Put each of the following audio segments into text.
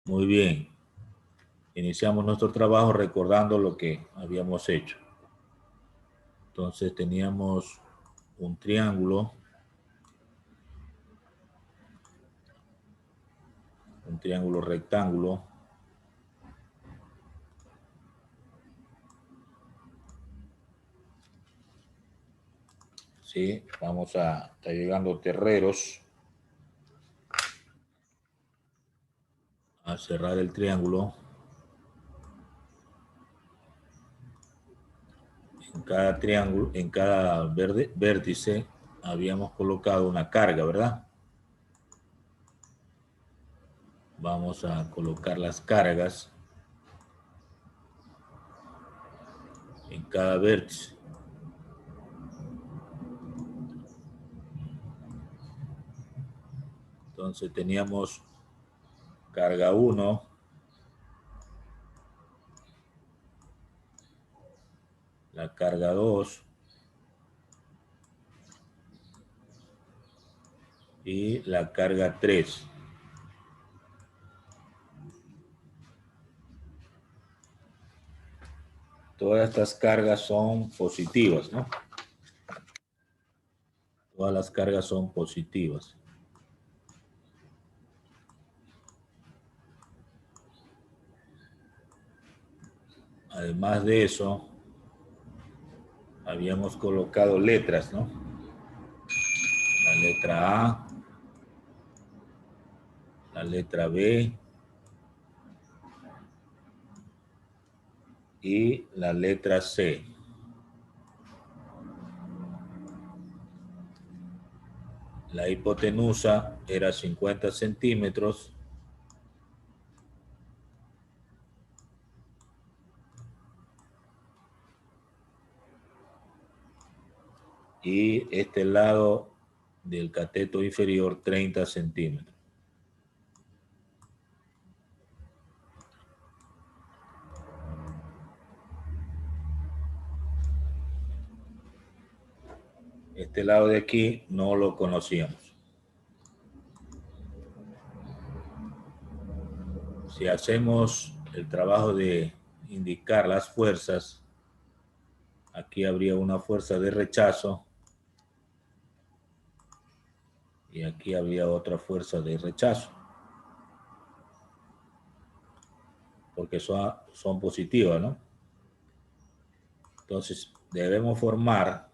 Muy bien. Iniciamos nuestro trabajo recordando lo que habíamos hecho. Entonces teníamos un triángulo rectángulo. ¿Sí? Está llegando Terreros a cerrar el triángulo. En cada triángulo, en cada vértice habíamos colocado una carga, ¿verdad? Vamos a colocar las cargas en cada vértice. Entonces teníamos carga 1, la carga 2 y la carga 3. Todas estas cargas son positivas, ¿no? Todas las cargas son positivas. Además de eso, habíamos colocado letras, ¿no? La letra A, la letra B y la letra C. La hipotenusa era 50 centímetros. Y este lado del cateto inferior 30 centímetros. Este lado de aquí no lo conocíamos. Si hacemos el trabajo de indicar las fuerzas, aquí habría una fuerza de rechazo y aquí habría otra fuerza de rechazo, porque son positivas, ¿no? Entonces debemos formar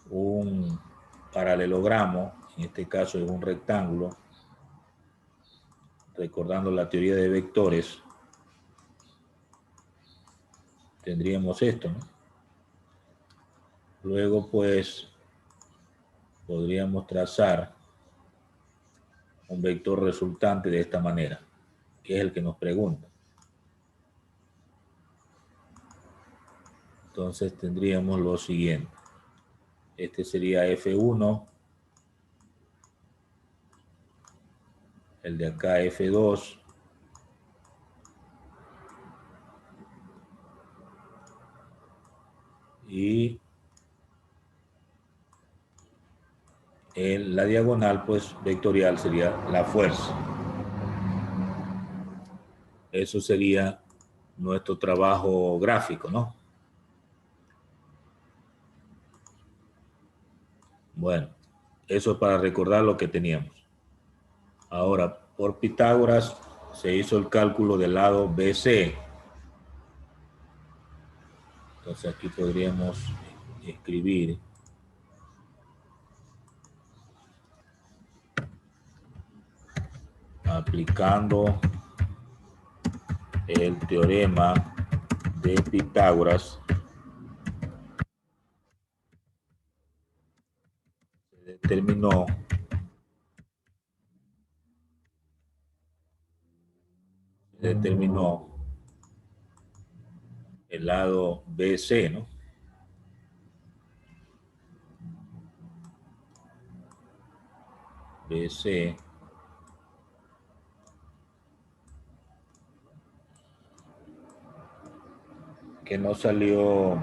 un paralelogramo, en este caso es un rectángulo, recordando la teoría de vectores, tendríamos esto, ¿no? Luego, pues, podríamos trazar un vector resultante de esta manera, que es el que nos pregunta. Entonces tendríamos lo siguiente. Este sería F1, el de acá F2, y la diagonal, pues, vectorial sería la fuerza. Eso sería nuestro trabajo gráfico, ¿no? Bueno, eso es para recordar lo que teníamos. Ahora, por Pitágoras se hizo el cálculo del lado BC. Entonces aquí podríamos escribir aplicando el teorema de Pitágoras se determinó el lado BC, ¿no? BC que no salió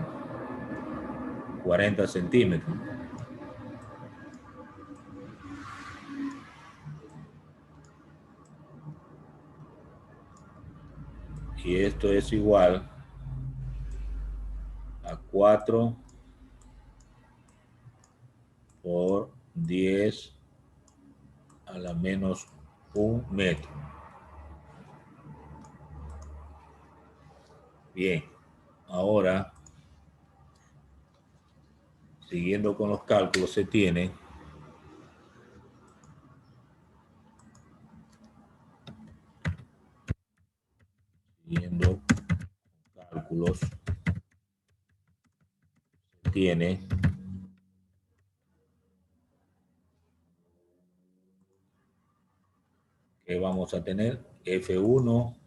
40 centímetros. Y esto es igual a 4 por 10 a la menos 1 metro. Bien, ahora, siguiendo con los cálculos, se tiene siguiendo cálculos, se tiene que vamos a tener F1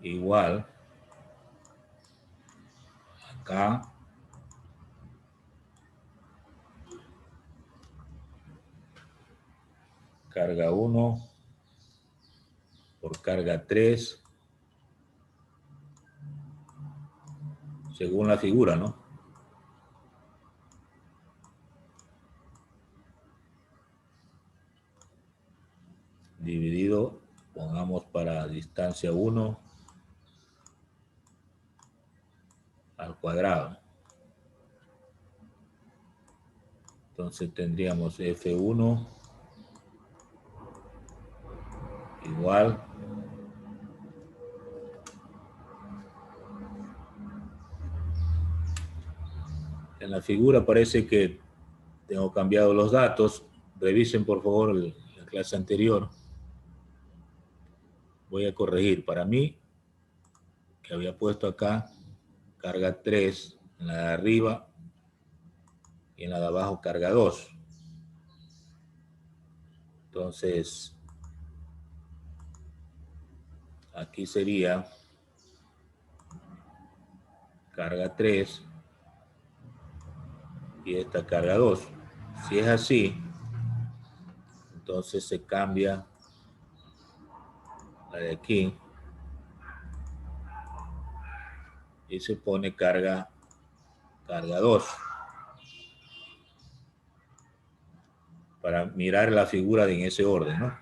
igual acá carga 1 por carga 3 según la figura, ¿no? Dividido, pongamos para distancia 1 al cuadrado. Entonces tendríamos F1 igual en la figura parece que tengo cambiado los datos. Revisen por favor la clase anterior. Voy a corregir. Para mí, que había puesto acá carga 3 en la de arriba y en la de abajo carga 2. Entonces, aquí sería carga 3 y esta carga 2. Si es así, entonces se cambia la de aquí y se pone carga 2 para mirar la figura en ese orden, ¿no?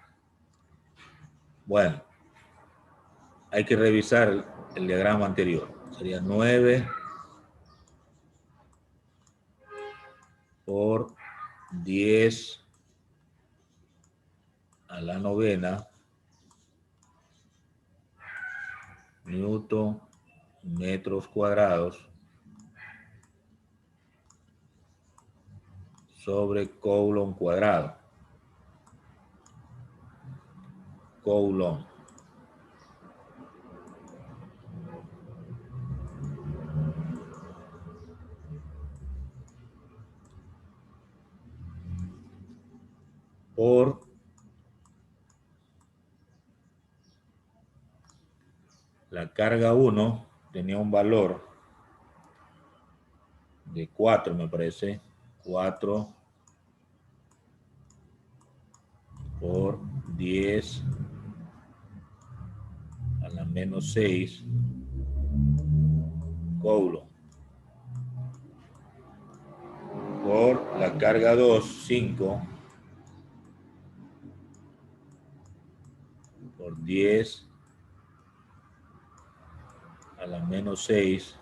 Bueno, hay que revisar el diagrama anterior. Sería 9 por 10 a la novena newton metros cuadrados sobre coulomb cuadrado. Coulomb. Por la carga 1 tenía un valor de 4, me parece. 4 por 10 a la menos 6 coulomb. Por la carga 2, 5 por 10 a la menos 6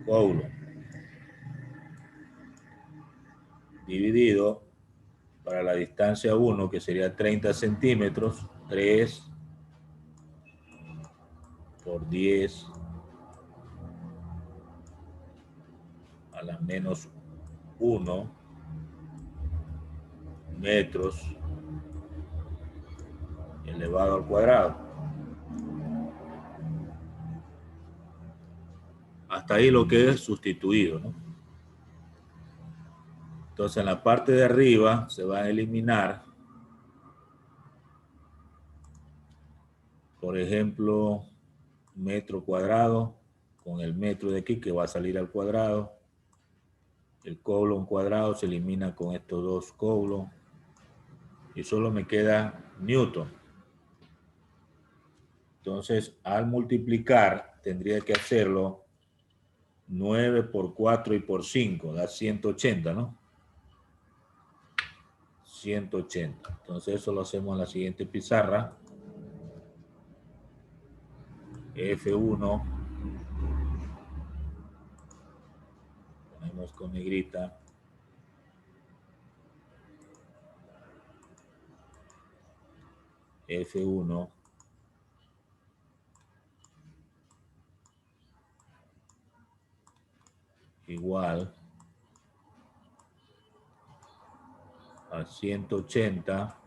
coulomb. Dividido para la distancia 1, que sería 30 centímetros, 3 por 10 a la menos 1 metros elevado al cuadrado. Hasta ahí lo que es sustituido, ¿no? Entonces en la parte de arriba se va a eliminar, por ejemplo, metro cuadrado con el metro de aquí que va a salir al cuadrado. El coulomb cuadrado se elimina con estos dos coulomb y solo me queda newton. Entonces, al multiplicar, tendría que hacerlo 9 por 4 y por 5, da 180, ¿no? 180. Entonces eso lo hacemos en la siguiente pizarra. F1, ponemos con negrita. F1 igual a 180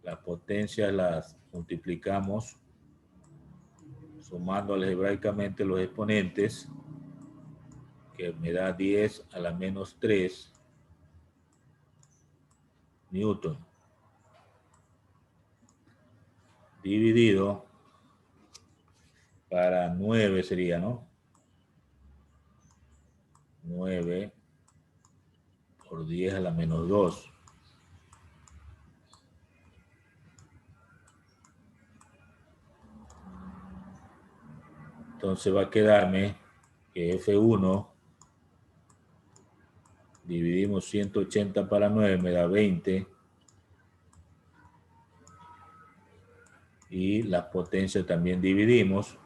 las potencias las multiplicamos sumando algebraicamente los exponentes, que me da 10 a la menos 3 newton, dividido para 9 sería, ¿no? 9 por 10 a la menos 2. Entonces va a quedarme que F1 dividimos 180 para 9 me da 20. Y las potencias también dividimos.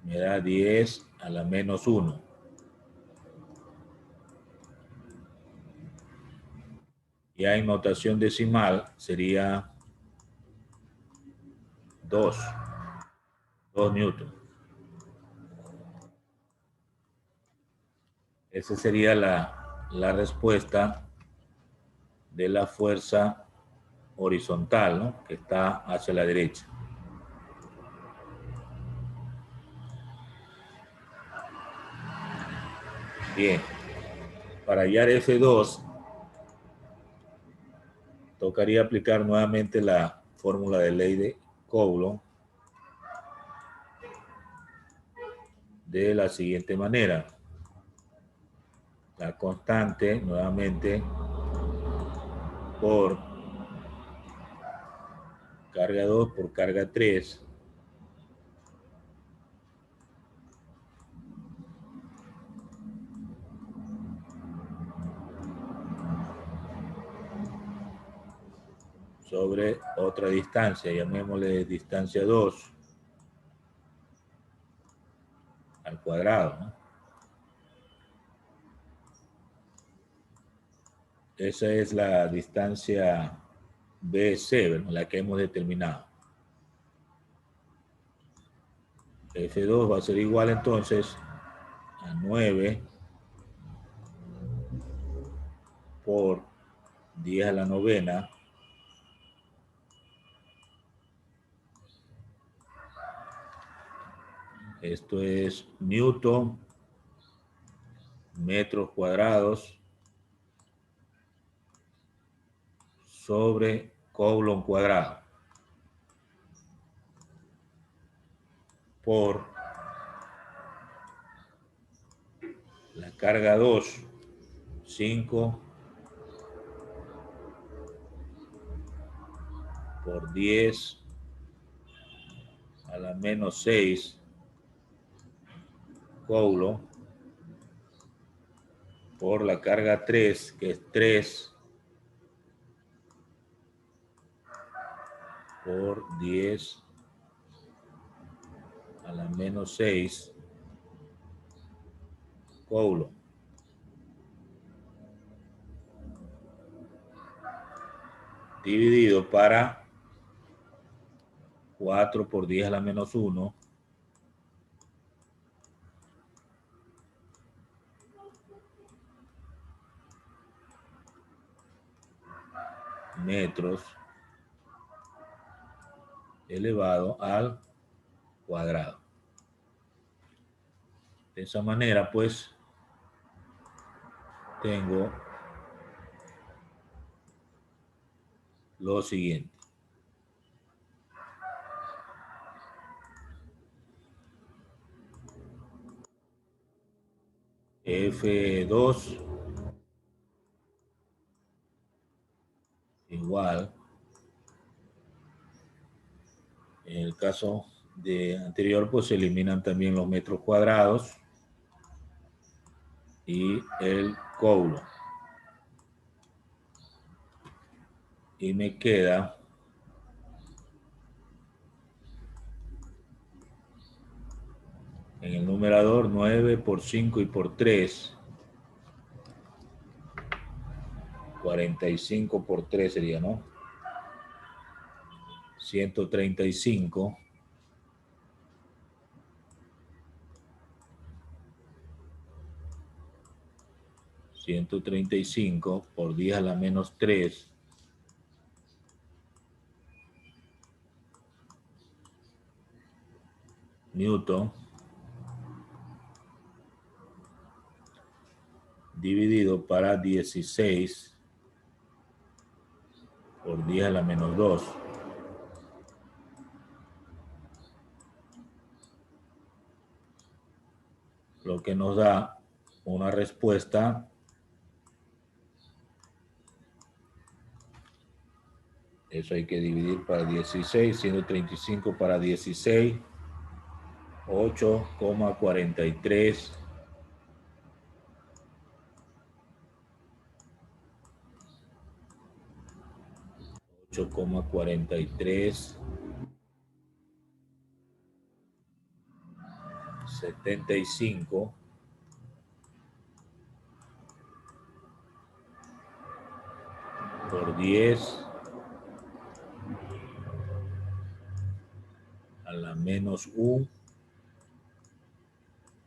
Me da 10 a la menos 1. Ya en notación decimal sería 2 newton. Esa sería la respuesta de la fuerza horizontal, ¿no? Que está hacia la derecha. Bien. Para hallar F2, tocaría aplicar nuevamente la fórmula de ley de Coulomb de la siguiente manera. La constante, nuevamente, por carga 2 por carga 3. Sobre otra distancia, llamémosle distancia 2 al cuadrado, ¿no? Esa es la distancia BC, ¿no? La que hemos determinado. F2 va a ser igual entonces a 9 por 10 a la novena esto es newton metros cuadrados sobre Coulomb cuadrado por la carga 2, 5 por 10 a la menos 6 Coulomb por la carga 3, que es 3 por 10 a la menos 6 Coulomb. Dividido para 4 por 10 a la menos 1 metros elevado al cuadrado. De esa manera, pues, tengo lo siguiente. F2 igual, en el caso de anterior, pues se eliminan también los metros cuadrados y el coulomb. Y me queda en el numerador 9 por 5 y por 3. 45 por 3 sería, ¿no? 135. 135 por 10 a la menos 3. Newton dividido para 16 por 10 a la menos 2. Lo que nos da una respuesta eso hay que dividir para 16, 135 para 16, 8,43. 8,43. 75 por 10 a la menos 1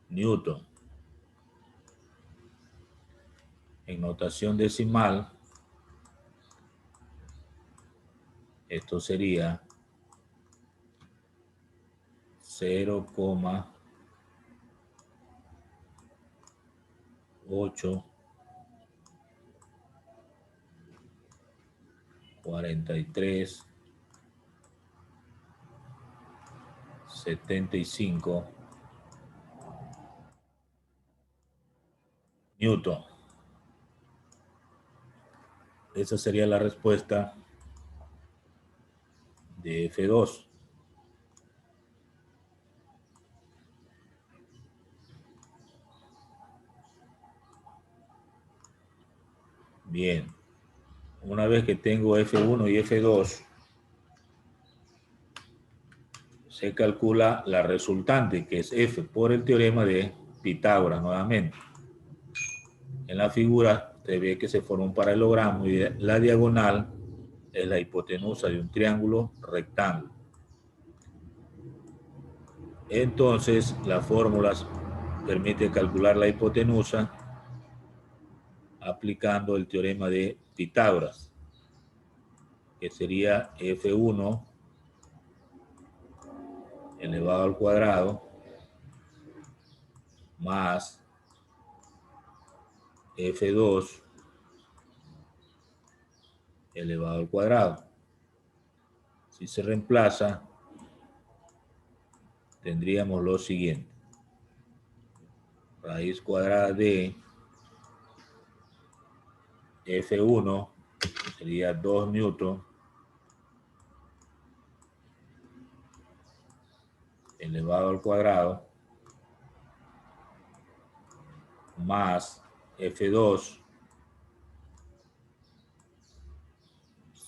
Newton. En notación decimal, esto sería 0,843 75 Newton. Esa sería la respuesta de F2. Bien. Una vez que tengo F1 y F2, se calcula la resultante, que es F, por el teorema de Pitágoras nuevamente. En la figura se ve que se forma un paralelogramo y la diagonal es la hipotenusa de un triángulo rectángulo. Entonces, las fórmulas permiten calcular la hipotenusa aplicando el teorema de Pitágoras, que sería F1 elevado al cuadrado más F2 elevado al cuadrado. Si se reemplaza, tendríamos lo siguiente. Raíz cuadrada de F1 sería 2 Newton elevado al cuadrado más F2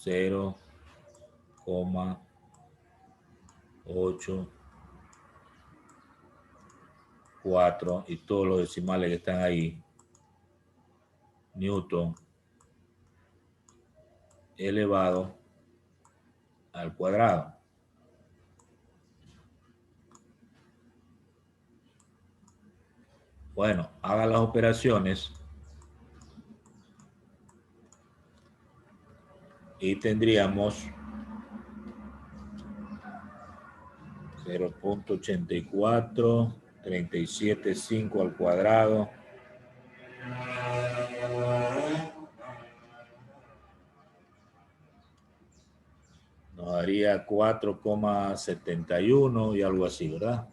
0,843 y todos los decimales que están ahí, Newton elevado al cuadrado. Bueno, haga las operaciones y tendríamos 0,8437,5 al cuadrado nos daría 4,71 y algo así, ¿verdad?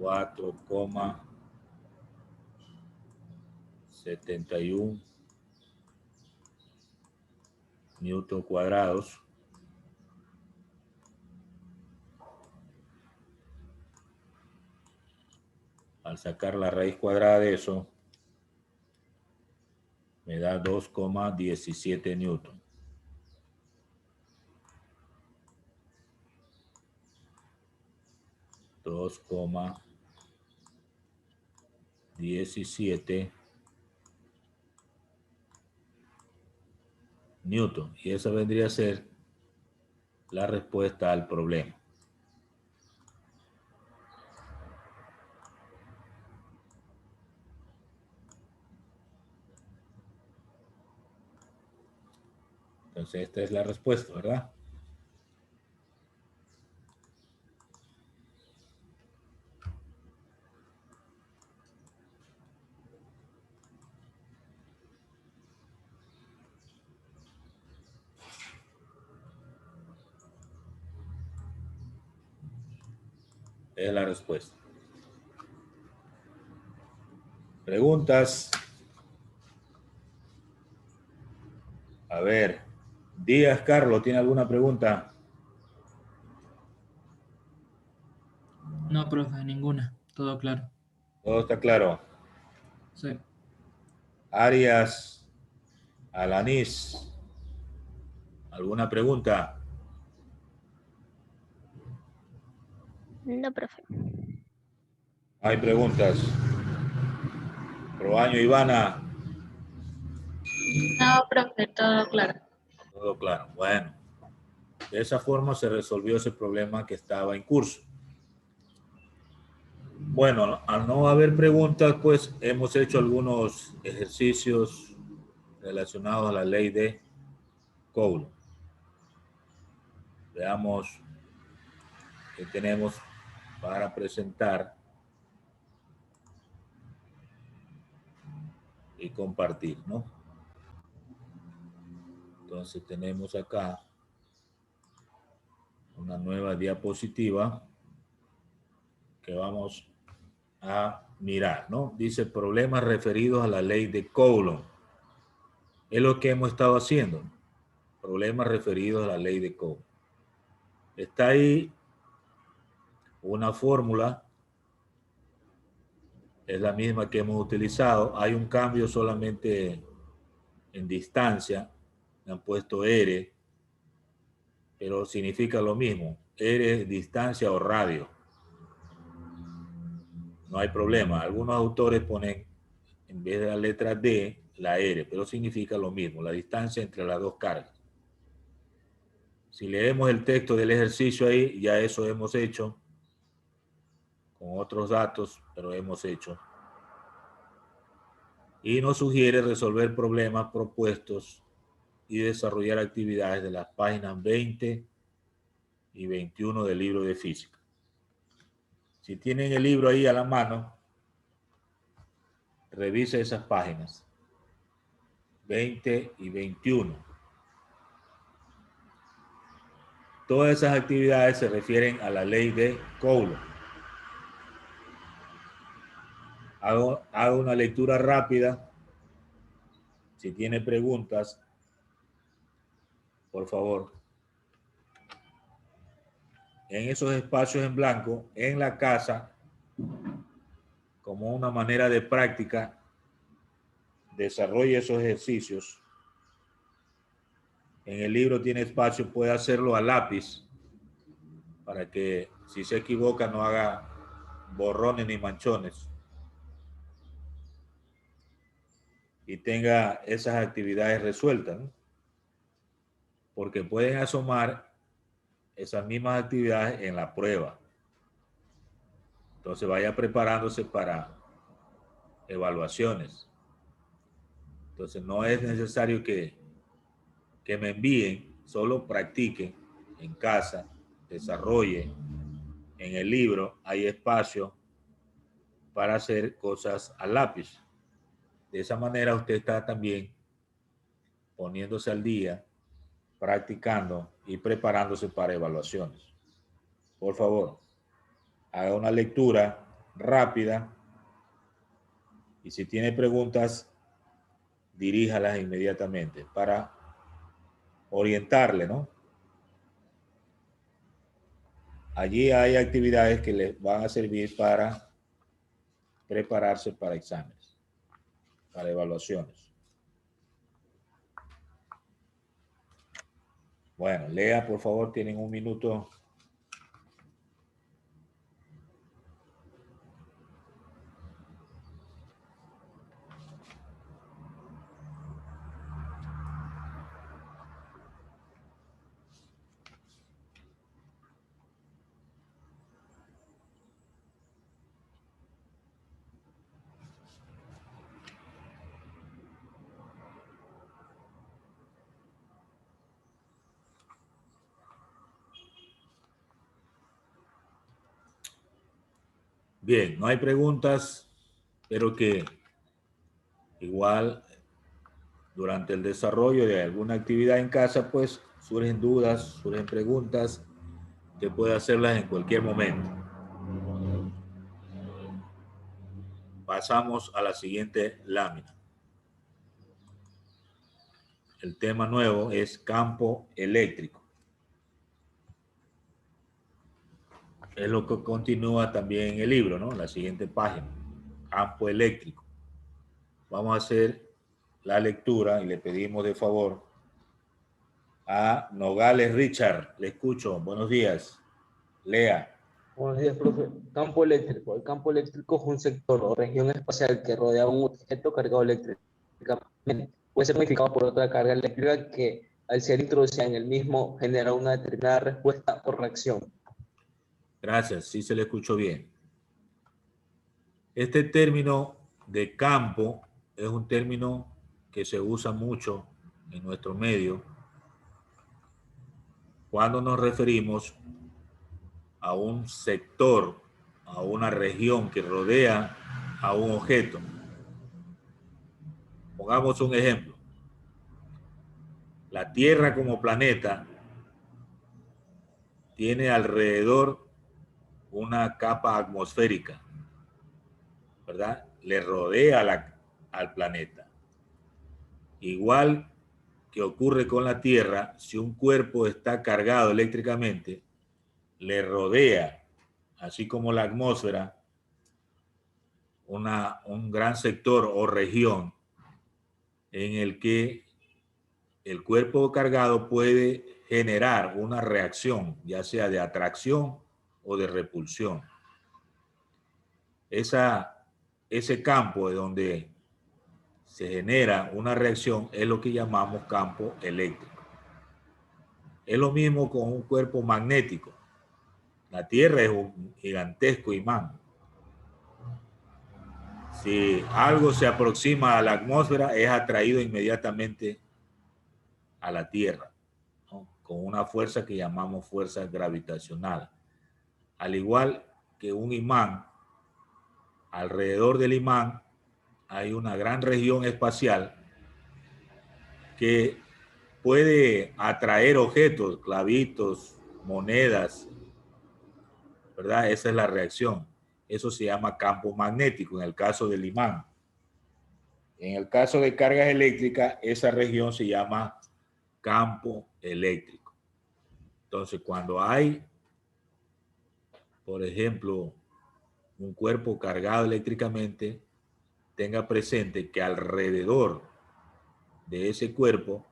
4,71 Newton cuadrados Al sacar la raíz cuadrada de eso, me da 2,17 newton. $2,17 newton. Y esa vendría a ser la respuesta al problema. Entonces esta es la respuesta, ¿verdad? Es la respuesta. Preguntas. A ver, Díaz Carlos, ¿tiene alguna pregunta? No, profe, ninguna. Todo claro. Todo está claro. Sí. Arias, Alanis, ¿alguna pregunta? No, profe. Hay preguntas. Proaño, Ivana. No, profe, todo claro. Todo claro. Bueno, de esa forma se resolvió ese problema que estaba en curso. Bueno, al no haber preguntas, pues hemos hecho algunos ejercicios relacionados a la ley de Coulomb. Veamos qué tenemos para presentar y compartir, ¿no? Entonces tenemos acá una nueva diapositiva que vamos a mirar, ¿no? Dice problemas referidos a la ley de Coulomb. Es lo que hemos estado haciendo. Problemas referidos a la ley de Coulomb. Está ahí una fórmula. Es la misma que hemos utilizado. Hay un cambio solamente en distancia. Me han puesto R, pero significa lo mismo. R es distancia o radio. No hay problema. Algunos autores ponen, en vez de la letra D, la R, pero significa lo mismo, la distancia entre las dos cargas. Si leemos el texto del ejercicio ahí, ya eso hemos hecho, con otros datos, pero hemos hecho. Y nos sugiere resolver problemas propuestos y desarrollar actividades de las páginas 20 y 21 del libro de física. Si tienen el libro ahí a la mano, revise esas páginas 20 y 21. Todas esas actividades se refieren a la ley de Coulomb. Hago una lectura rápida. Si tiene preguntas, por favor. En esos espacios en blanco, en la casa, como una manera de práctica, desarrolle esos ejercicios. En el libro tiene espacio, puede hacerlo a lápiz, para que si se equivoca no haga borrones ni manchones. Y tenga esas actividades resueltas, ¿no? Porque pueden asomar esas mismas actividades en la prueba. Entonces vaya preparándose para evaluaciones. Entonces no es necesario que me envíen, solo practiquen en casa, desarrollen. En el libro hay espacio para hacer cosas a lápiz. De esa manera usted está también poniéndose al día, practicando y preparándose para evaluaciones. Por favor, haga una lectura rápida y si tiene preguntas, diríjalas inmediatamente para orientarle, ¿no? Allí hay actividades que les van a servir para prepararse para exámenes, para evaluaciones. Bueno, lea, por favor, tienen un minuto. Bien, no hay preguntas, pero que igual durante el desarrollo de alguna actividad en casa, pues surgen dudas, surgen preguntas, que puede hacerlas en cualquier momento. Pasamos a la siguiente lámina. El tema nuevo es campo eléctrico. Es lo que continúa también en el libro, ¿no? La siguiente página. Campo eléctrico. Vamos a hacer la lectura y le pedimos de favor a Nogales Richard. Le escucho. Buenos días. Lea. Buenos días, profe. Campo eléctrico. El campo eléctrico es un sector o región espacial que rodea un objeto cargado eléctricamente. Puede ser modificado por otra carga eléctrica que, al ser introducida en el mismo, genera una determinada respuesta o reacción. Gracias, sí se le escuchó bien. Este término de campo es un término que se usa mucho en nuestro medio cuando nos referimos a un sector, a una región que rodea a un objeto. Pongamos un ejemplo. La Tierra como planeta tiene alrededor una capa atmosférica, ¿verdad? Le rodea al planeta. Igual que ocurre con la Tierra, si un cuerpo está cargado eléctricamente, le rodea, así como la atmósfera, un gran sector o región en el que el cuerpo cargado puede generar una reacción, ya sea de atracción o de repulsión. Ese campo de donde se genera una reacción es lo que llamamos campo eléctrico. Es lo mismo con un cuerpo magnético. La Tierra es un gigantesco imán. Si algo se aproxima a la atmósfera, es atraído inmediatamente a la Tierra, ¿no? Con una fuerza que llamamos fuerza gravitacional. Al igual que un imán, alrededor del imán hay una gran región espacial que puede atraer objetos, clavitos, monedas, ¿verdad? Esa es la reacción. Eso se llama campo magnético en el caso del imán. En el caso de cargas eléctricas, esa región se llama campo eléctrico. Entonces, cuando hay, por ejemplo, un cuerpo cargado eléctricamente, tenga presente que alrededor de ese cuerpo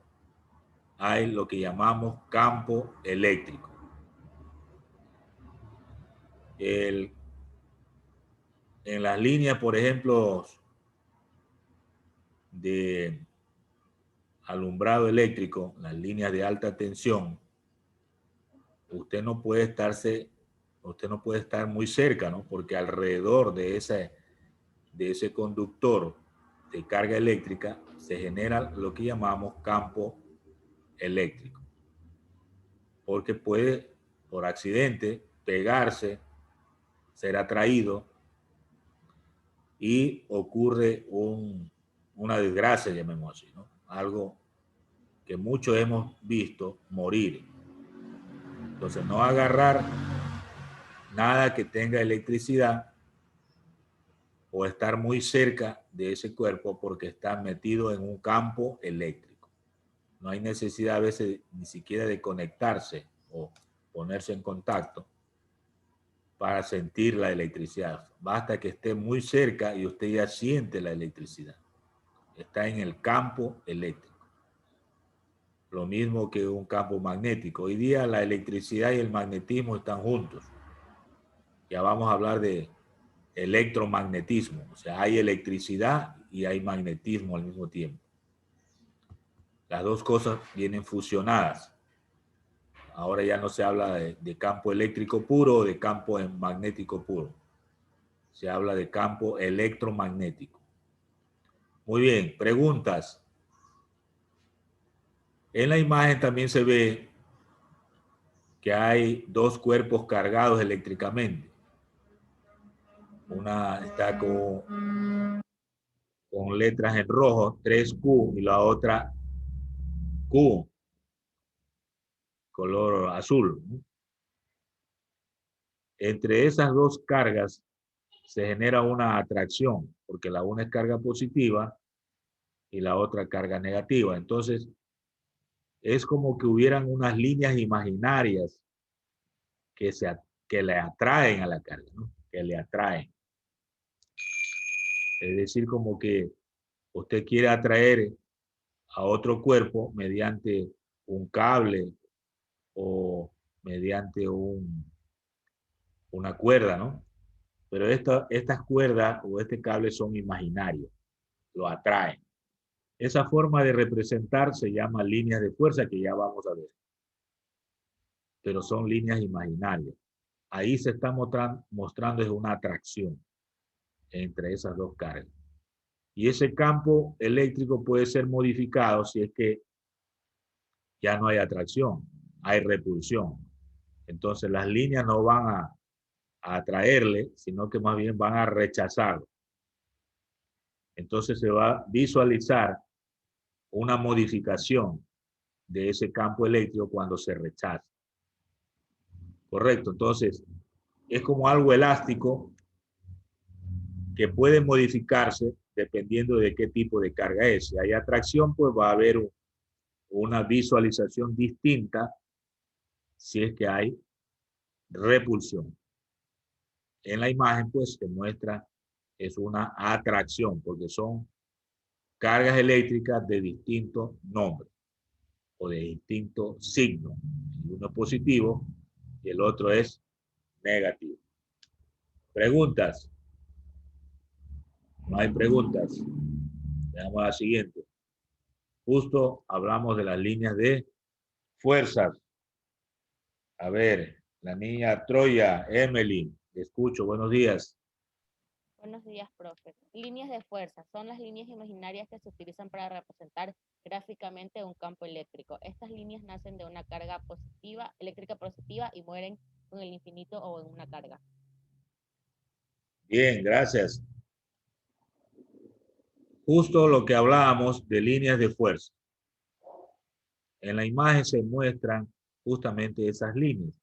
hay lo que llamamos campo eléctrico. En las líneas, por ejemplo, de alumbrado eléctrico, las líneas de alta tensión, usted no puede estar muy cerca, ¿no? Porque alrededor de ese conductor de carga eléctrica se genera lo que llamamos campo eléctrico. Porque puede, por accidente, pegarse, ser atraído y ocurre una desgracia, llamemos así, ¿no? Algo que muchos hemos visto morir. Entonces, no agarrar nada que tenga electricidad o estar muy cerca de ese cuerpo porque está metido en un campo eléctrico. No hay necesidad a veces ni siquiera de conectarse o ponerse en contacto para sentir la electricidad. Basta que esté muy cerca y usted ya siente la electricidad. Está en el campo eléctrico. Lo mismo que un campo magnético. Hoy día la electricidad y el magnetismo están juntos. Ya vamos a hablar de electromagnetismo. O sea, hay electricidad y hay magnetismo al mismo tiempo. Las dos cosas vienen fusionadas. Ahora ya no se habla de campo eléctrico puro o de campo magnético puro. Se habla de campo electromagnético. Muy bien, preguntas. En la imagen también se ve que hay dos cuerpos cargados eléctricamente. Una está con letras en rojo, 3Q, y la otra Q, color azul. Entre esas dos cargas se genera una atracción, porque la una es carga positiva y la otra carga negativa. Entonces, es como que hubieran unas líneas imaginarias que le atraen a la carga, ¿no? Que le atraen. Es decir, como que usted quiere atraer a otro cuerpo mediante un cable o mediante una cuerda, ¿no? Pero estas cuerdas o este cable son imaginarios, lo atraen. Esa forma de representar se llama líneas de fuerza, que ya vamos a ver. Pero son líneas imaginarias. Ahí se está mostrando es una atracción entre esas dos cargas. Y ese campo eléctrico puede ser modificado si es que ya no hay atracción, hay repulsión. Entonces las líneas no van a atraerle, sino que más bien van a rechazarlo. Entonces se va a visualizar una modificación de ese campo eléctrico cuando se rechaza. Correcto, entonces es como algo elástico que puede modificarse dependiendo de qué tipo de carga es. Si hay atracción, pues va a haber una visualización distinta si es que hay repulsión. En la imagen, pues, se muestra, es una atracción, porque son cargas eléctricas de distinto nombre o de distinto signo. Uno es positivo y el otro es negativo. ¿Preguntas? No hay preguntas. Veamos la siguiente. Justo hablamos de las líneas de fuerzas. A ver, la niña Troya, Emily, te escucho, buenos días. Buenos días, profe. Líneas de fuerza son las líneas imaginarias que se utilizan para representar gráficamente un campo eléctrico. Estas líneas nacen de una carga positiva, eléctrica positiva y mueren con el infinito o en una carga. Bien, gracias. Justo lo que hablábamos de líneas de fuerza. En la imagen se muestran justamente esas líneas.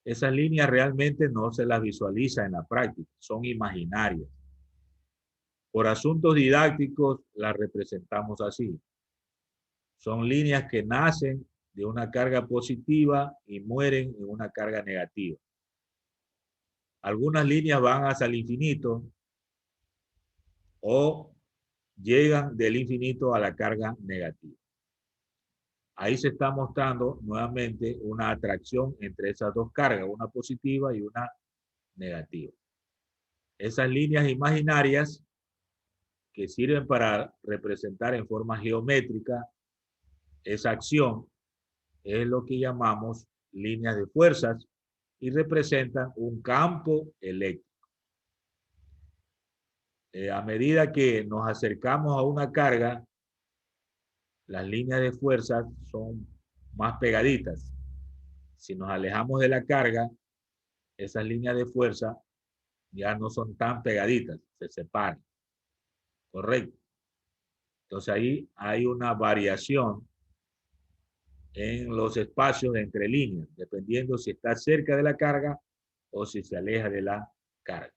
Esas líneas realmente no se las visualiza en la práctica, son imaginarias. Por asuntos didácticos las representamos así. Son líneas que nacen de una carga positiva y mueren en una carga negativa. Algunas líneas van hasta el infinito o llegan del infinito a la carga negativa. Ahí se está mostrando nuevamente una atracción entre esas dos cargas, una positiva y una negativa. Esas líneas imaginarias que sirven para representar en forma geométrica esa acción es lo que llamamos líneas de fuerzas y representan un campo eléctrico. A medida que nos acercamos a una carga, las líneas de fuerza son más pegaditas. Si nos alejamos de la carga, esas líneas de fuerza ya no son tan pegaditas, se separan. Correcto. Entonces ahí hay una variación en los espacios entre líneas, dependiendo si está cerca de la carga o si se aleja de la carga.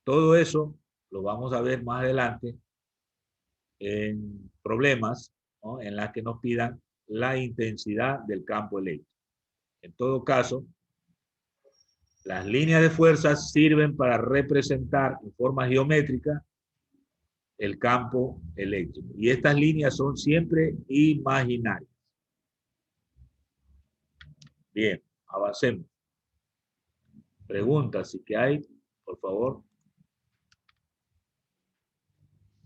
Todo eso lo vamos a ver más adelante en problemas, ¿no?, en las que nos pidan la intensidad del campo eléctrico. En todo caso, Las líneas de fuerza sirven para representar en forma geométrica el campo eléctrico. Y estas líneas son siempre imaginarias. Bien, avancemos. Preguntas, si que hay, por favor.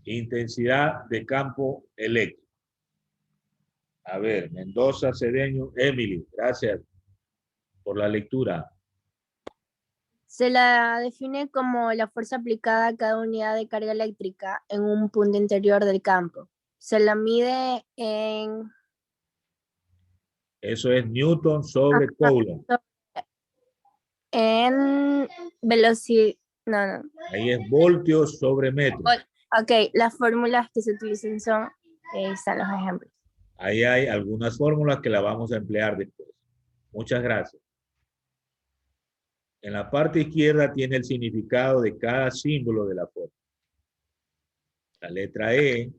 Intensidad de campo eléctrico. A ver, Mendoza, Cedeño, Emily, gracias por la lectura. Se la define como la fuerza aplicada a cada unidad de carga eléctrica en un punto interior del campo. Se la mide en... Eso es Newton sobre Coulomb. En velocidad... No. Ahí es voltios sobre metro. Ok, las fórmulas que se utilizan son... están los ejemplos. Ahí hay algunas fórmulas que las vamos a emplear después. Muchas gracias. En la parte izquierda tiene el significado de cada símbolo de la fórmula. La letra E,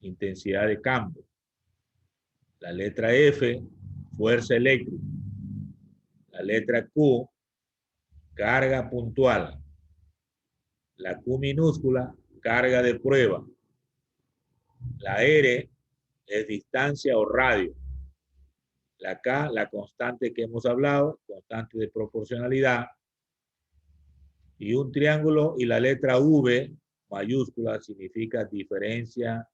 intensidad de campo. La letra F, fuerza eléctrica. La letra Q, carga puntual. La Q minúscula, carga de prueba. La R es distancia o radio. La K, la constante que hemos hablado, constante de proporcionalidad. Y un triángulo y la letra V mayúscula significa diferencia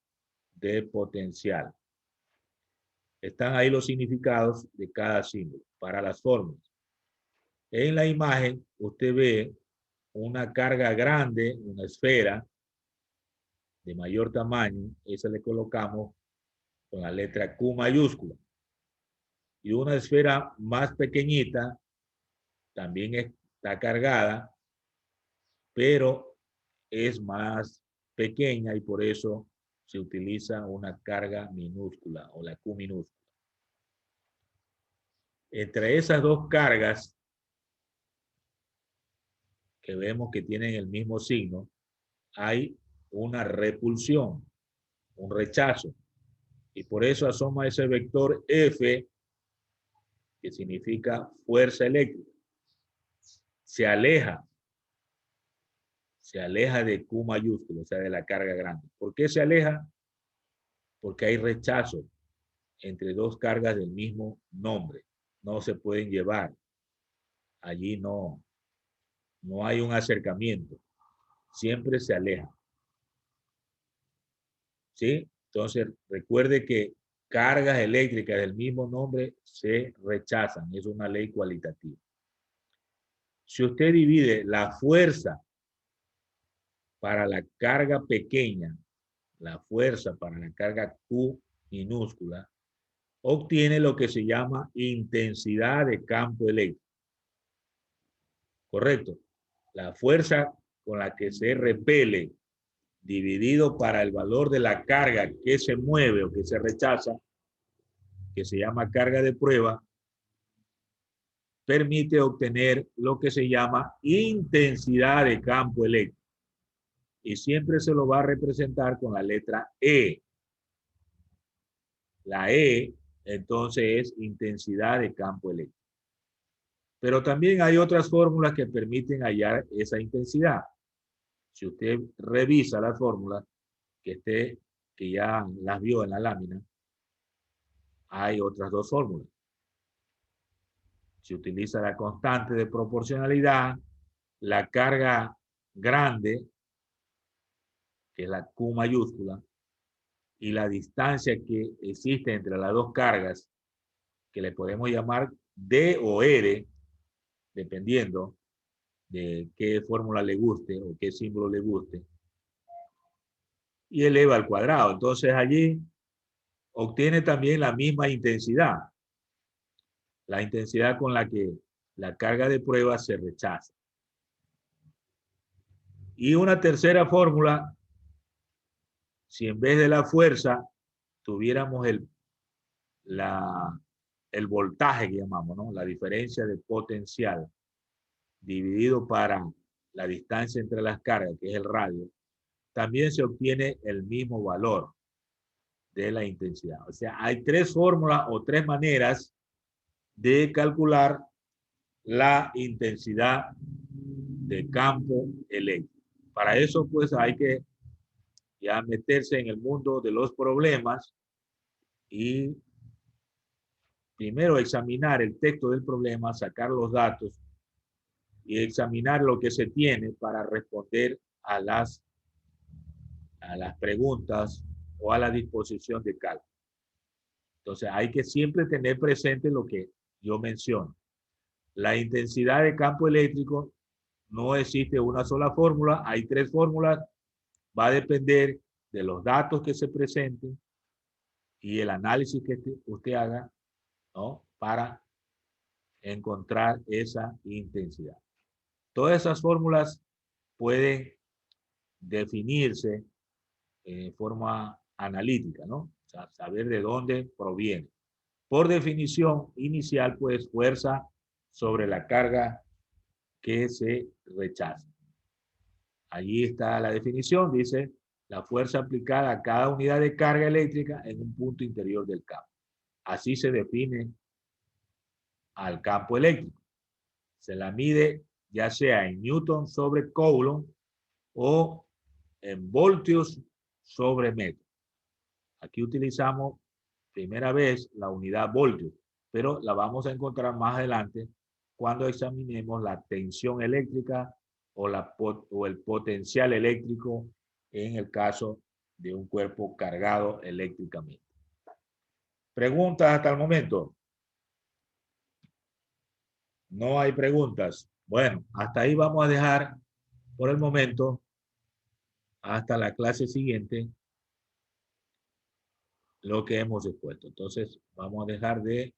de potencial. Están ahí los significados de cada símbolo para las fórmulas. En la imagen usted ve una carga grande, una esfera de mayor tamaño, esa le colocamos con la letra Q mayúscula. Y una esfera más pequeñita también está cargada, pero es más pequeña y por eso se utiliza una carga minúscula o la Q minúscula. Entre esas dos cargas que vemos que tienen el mismo signo, hay una repulsión, un rechazo. Y por eso asoma ese vector F, que significa fuerza eléctrica. Se aleja de Q mayúsculo, o sea, de la carga grande. ¿Por qué se aleja? Porque hay rechazo entre dos cargas del mismo nombre. No se pueden llevar. Allí no hay un acercamiento. Siempre se aleja. ¿Sí? Entonces, recuerde que cargas eléctricas del mismo nombre se rechazan. Es una ley cualitativa. Si usted divide la fuerza para la carga pequeña, la fuerza para la carga Q minúscula, obtiene lo que se llama intensidad de campo eléctrico. ¿Correcto? La fuerza con la que se repele dividido para el valor de la carga que se mueve o que se rechaza, que se llama carga de prueba, permite obtener lo que se llama intensidad de campo eléctrico. Y siempre se lo va a representar con la letra E. La E, entonces, es intensidad de campo eléctrico. Pero también hay otras fórmulas que permiten hallar esa intensidad. Si usted revisa las fórmulas que ya las vio en la lámina, hay otras dos fórmulas. Se utiliza la constante de proporcionalidad, la carga grande, que es la Q mayúscula, y la distancia que existe entre las dos cargas, que le podemos llamar D o R, dependiendo de qué fórmula le guste o qué símbolo le guste, y eleva al cuadrado. Entonces allí obtiene también la misma intensidad, la intensidad con la que la carga de prueba se rechaza. Y una tercera fórmula, si en vez de la fuerza tuviéramos el voltaje que llamamos, ¿no? La diferencia de potencial dividido para la distancia entre las cargas, que es el radio, también se obtiene el mismo valor de la intensidad. O sea, hay tres fórmulas o tres maneras de calcular la intensidad de campo eléctrico. Para eso, pues, hay que ya meterse en el mundo de los problemas y primero examinar el texto del problema, sacar los datos y examinar lo que se tiene para responder a las preguntas o a la disposición de cálculo. Entonces, hay que siempre tener presente lo que yo menciono. La intensidad de campo eléctrico, no existe una sola fórmula, hay 3 fórmulas, va a depender de los datos que se presenten y el análisis que usted haga, ¿no? Para encontrar esa intensidad. Todas esas fórmulas pueden definirse en forma analítica, ¿no? O sea, saber de dónde proviene. Por definición inicial, pues, fuerza sobre la carga que se rechaza. Allí está la definición, dice la fuerza aplicada a cada unidad de carga eléctrica en un punto interior del campo. Así se define al campo eléctrico. Se la mide ya sea en newton sobre coulomb o en voltios sobre metro. Aquí utilizamos primera vez la unidad voltios, pero la vamos a encontrar más adelante cuando examinemos la tensión eléctrica o el potencial eléctrico en el caso de un cuerpo cargado eléctricamente. ¿Preguntas hasta el momento? No hay preguntas. Bueno, hasta ahí vamos a dejar por el momento, hasta la clase siguiente, lo que hemos expuesto. Entonces, vamos a dejar de